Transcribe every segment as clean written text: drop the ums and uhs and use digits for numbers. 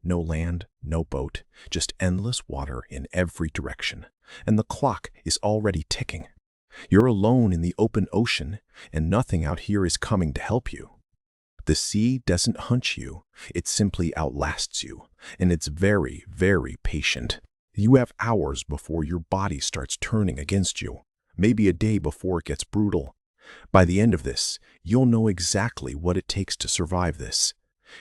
No land, no boat, just endless water in every direction. And the clock is already ticking. You're alone in the open ocean, and nothing out here is coming to help you. The sea doesn't hunt you, it simply outlasts you, and it's very, very patient. You have hours before your body starts turning against you, maybe a day before it gets brutal. By the end of this, you'll know exactly what it takes to survive this.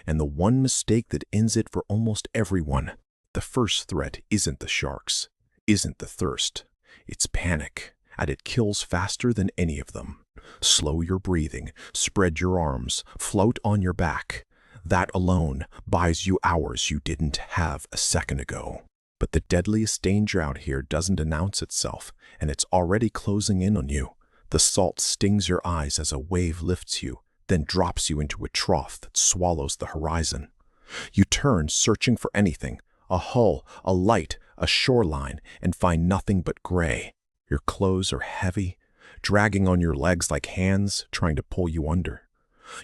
And the one mistake that ends it for almost everyone, the first threat isn't the sharks, isn't the thirst, it's panic, and it kills faster than any of them. Slow your breathing, spread your arms, float on your back. That alone buys you hours you didn't have a second ago. But the deadliest danger out here doesn't announce itself, and it's already closing in on you. The salt stings your eyes as a wave lifts you, then drops you into a trough that swallows the horizon. You turn, searching for anything, a hull, a light, a shoreline, and find nothing but gray. Your clothes are heavy, dragging on your legs like hands trying to pull you under.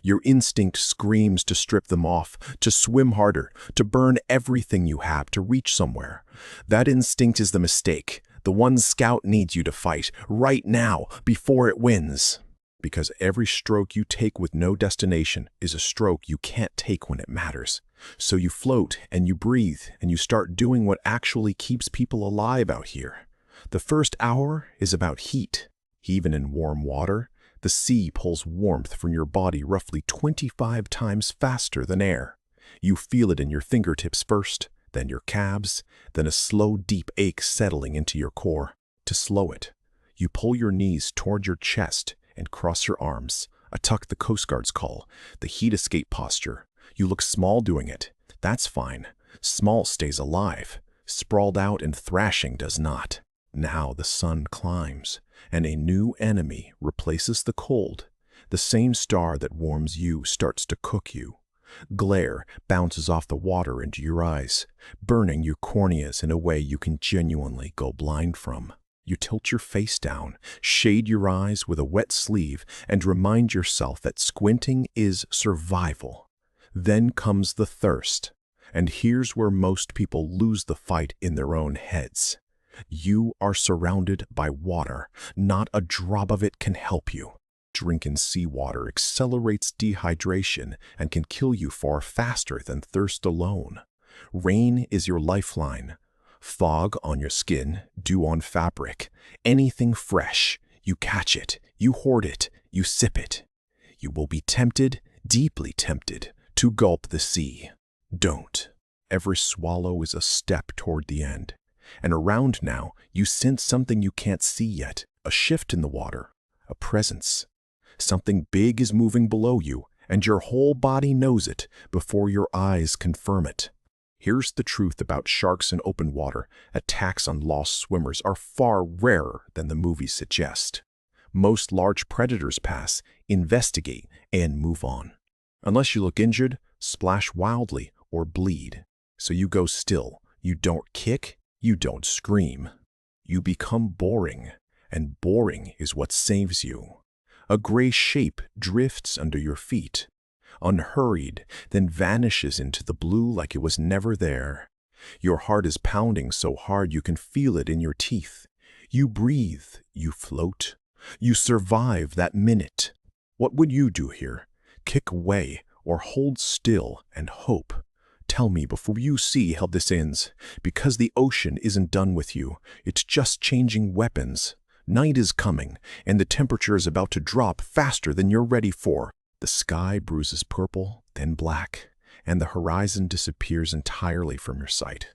Your instinct screams to strip them off, to swim harder, to burn everything you have to reach somewhere. That instinct is the mistake, the one Scout needs you to fight, right now, before it wins. Because every stroke you take with no destination is a stroke you can't take when it matters. So you float, and you breathe, and you start doing what actually keeps people alive out here. The first hour is about heat. Even in warm water, the sea pulls warmth from your body roughly 25 times faster than air. You feel it in your fingertips first, then your calves, then a slow, deep ache settling into your core. To slow it, you pull your knees toward your chest and cross your arms, a tuck the Coast Guards call the heat escape posture. You look small doing it. That's fine. Small stays alive. Sprawled out and thrashing does not. Now the sun climbs, and a new enemy replaces the cold. The same star that warms you starts to cook you. Glare bounces off the water into your eyes, burning your corneas in a way you can genuinely go blind from. You tilt your face down, shade your eyes with a wet sleeve, and remind yourself that squinting is survival. Then comes the thirst, and here's where most people lose the fight in their own heads. You are surrounded by water. Not a drop of it can help you. Drinking seawater accelerates dehydration and can kill you far faster than thirst alone. Rain is your lifeline. Fog on your skin, dew on fabric. Anything fresh, you catch it, you hoard it, you sip it. You will be tempted, deeply tempted, to gulp the sea. Don't. Every swallow is a step toward the end. And around now, you sense something you can't see yet, a shift in the water, a presence. Something big is moving below you, and your whole body knows it before your eyes confirm it. Here's the truth about sharks in open water. Attacks on lost swimmers are far rarer than the movies suggest. Most large predators pass, investigate, and move on. Unless you look injured, splash wildly, or bleed. So you go still. You don't kick. You don't scream. You become boring, and boring is what saves you. A gray shape drifts under your feet, unhurried, then vanishes into the blue like it was never there. Your heart is pounding so hard you can feel it in your teeth. You breathe, you float, you survive that minute. What would you do here? Kick away or hold still and hope? Tell me before you see how this ends, because the ocean isn't done with you. It's just changing weapons. Night is coming, and the temperature is about to drop faster than you're ready for. The sky bruises purple, then black, and the horizon disappears entirely from your sight.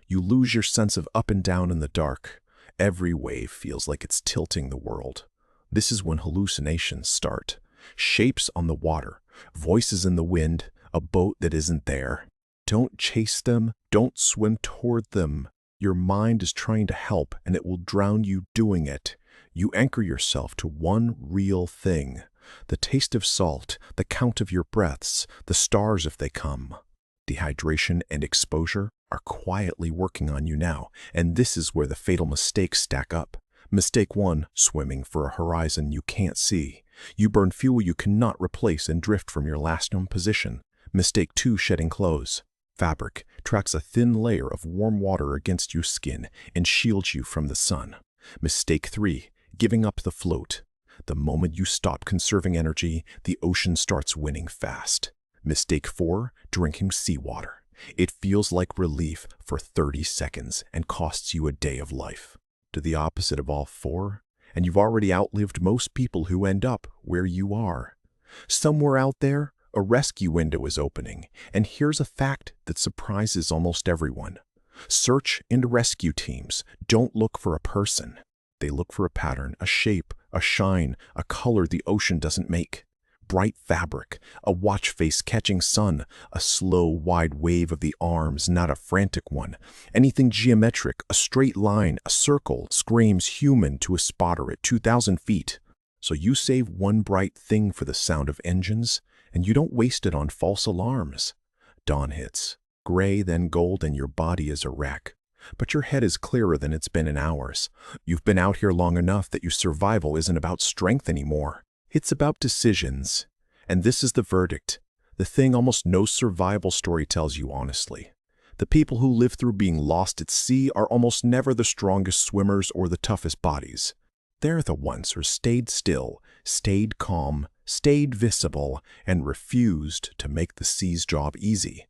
You lose your sense of up and down in the dark. Every wave feels like it's tilting the world. This is when hallucinations start. Shapes on the water, voices in the wind, a boat that isn't there. Don't chase them, don't swim toward them. Your mind is trying to help, and it will drown you doing it. You anchor yourself to one real thing. The taste of salt, the count of your breaths, the stars if they come. Dehydration and exposure are quietly working on you now, and this is where the fatal mistakes stack up. Mistake 1, swimming for a horizon you can't see. You burn fuel you cannot replace and drift from your last known position. Mistake 2, shedding clothes. Fabric, tracks a thin layer of warm water against your skin and shields you from the sun. Mistake 3. Giving up the float. The moment you stop conserving energy, the ocean starts winning fast. Mistake 4. Drinking seawater. It feels like relief for 30 seconds and costs you a day of life. Do the opposite of all 4, and you've already outlived most people who end up where you are. Somewhere out there, a rescue window is opening, and here's a fact that surprises almost everyone. Search and rescue teams don't look for a person. They look for a pattern, a shape, a shine, a color the ocean doesn't make. Bright fabric, a watch face catching sun, a slow, wide wave of the arms, not a frantic one. Anything geometric, a straight line, a circle, screams human to a spotter at 2,000 feet. So you save one bright thing for the sound of engines, and you don't waste it on false alarms. Dawn hits, gray then gold, and your body is a wreck. But your head is clearer than it's been in hours. You've been out here long enough that your survival isn't about strength anymore. It's about decisions. And this is the verdict. The thing almost no survival story tells you honestly. The people who live through being lost at sea are almost never the strongest swimmers or the toughest bodies. They're the ones who stayed still, stayed calm, stayed visible, and refused to make the sea's job easy.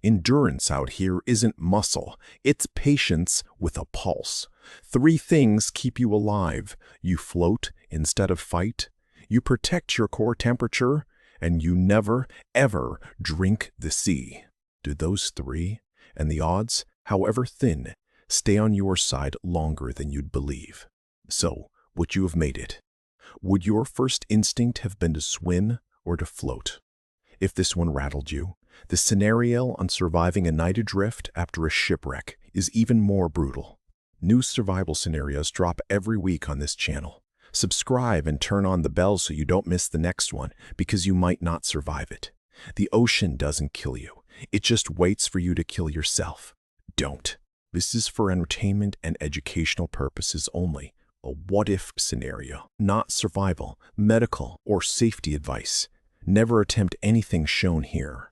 Endurance out here isn't muscle, it's patience with a pulse. 3 things keep you alive. You float instead of fight, you protect your core temperature, and you never, ever drink the sea. Do those 3, and the odds, however thin, stay on your side longer than you'd believe. So, would you have made it? Would your first instinct have been to swim or to float? If this one rattled you, the scenario on surviving a night adrift after a shipwreck is even more brutal. New survival scenarios drop every week on this channel. Subscribe and turn on the bell so you don't miss the next one, because you might not survive it. The ocean doesn't kill you. It just waits for you to kill yourself. Don't. This is for entertainment and educational purposes only. A what-if scenario, not survival, medical, or safety advice. Never attempt anything shown here.